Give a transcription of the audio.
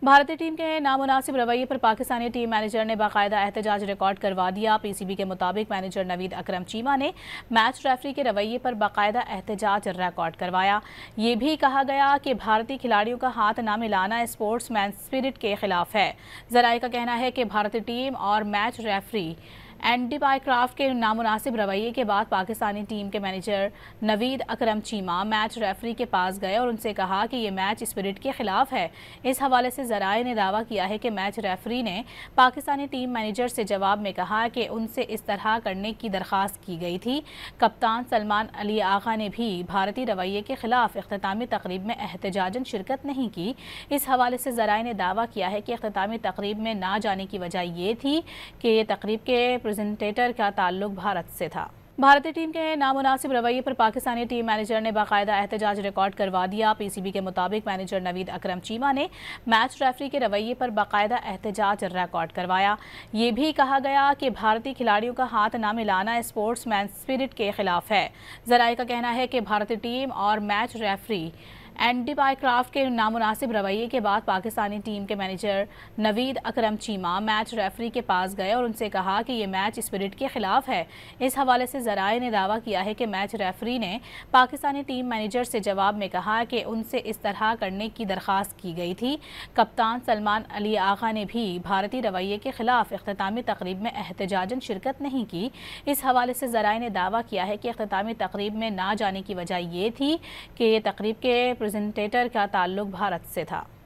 भारतीय टीम के नामुनासिब रवैये पर पाकिस्तानी टीम मैनेजर ने बाकायदा एहतजाज रिकॉर्ड करवा दिया। पीसीबी के मुताबिक मैनेजर नवीद अकरम चीमा ने मैच रेफरी के रवैये पर बाकायदा एहतजाज रिकॉर्ड करवाया। ये भी कहा गया कि भारतीय खिलाड़ियों का हाथ न मिलाना स्पोर्ट्समैन स्पिरिट के खिलाफ है। जराये का कहना है कि भारतीय टीम और मैच रेफरी एंडी बायक्राफ्ट के नामुनासिब रवैये के बाद पाकिस्तानी टीम के मैनेजर नवीद अकरम चीमा मैच रेफरी के पास गए और उनसे कहा कि ये मैच स्पिरिट के खिलाफ है। इस हवाले से जराये ने दावा किया है कि मैच रेफरी ने पाकिस्तानी टीम मैनेजर से जवाब में कहा कि उनसे इस तरह करने की दरख्वास्त की गई थी। कप्तान सलमान अली आगा ने भी भारतीय रवैये के खिलाफ इख्तितामी तकरीब में एहतजाजन शिरकत नहीं की। इस हवाले से जराये ने दावा किया है कि इख्तितामी तकरीब में ना जाने की वजह ये थी कि ये तकरीब के प्रेजेंटेटर का ताल्लुक भारत से था। भारतीय टीम के नामुनासिब रवैये पर पाकिस्तानी टीम मैनेजर ने बाकायदा एहतजाज रिकॉर्ड करवा दिया। पीसीबी के मुताबिक मैनेजर नवीद अकरम चीमा ने मैच रेफरी के रवैये पर बाकायदा एहतजाज रिकॉर्ड करवाया। ये भी कहा गया कि भारतीय खिलाड़ियों का हाथ न मिलाना स्पोर्ट्समैन स्पिरिट के खिलाफ है। जराये का कहना है कि भारतीय टीम और मैच रेफरी एंडी बायक्राफ्ट के नामुनासिब रवैये के बाद पाकिस्तानी टीम के मैनेजर नवीद अकरम चीमा मैच रेफरी के पास गए और उनसे कहा कि ये मैच स्पिरिट के खिलाफ है। इस हवाले से जराये ने दावा किया है कि मैच रेफरी ने पाकिस्तानी टीम मैनेजर से जवाब में कहा कि उनसे इस तरह करने की दरख्वास्त की गई थी। कप्तान सलमान अली आगा ने भी भारतीय रवैये के खिलाफ इख्तितामी तकरीब में एहतजाजन शिरकत नहीं की। इस हवाले से जराये ने दावा किया है कि इख्तितामी तकरीब में ना जाने की वजह ये थी कि ये तकरीब के प्रेजेंटेटर का ताल्लुक भारत से था।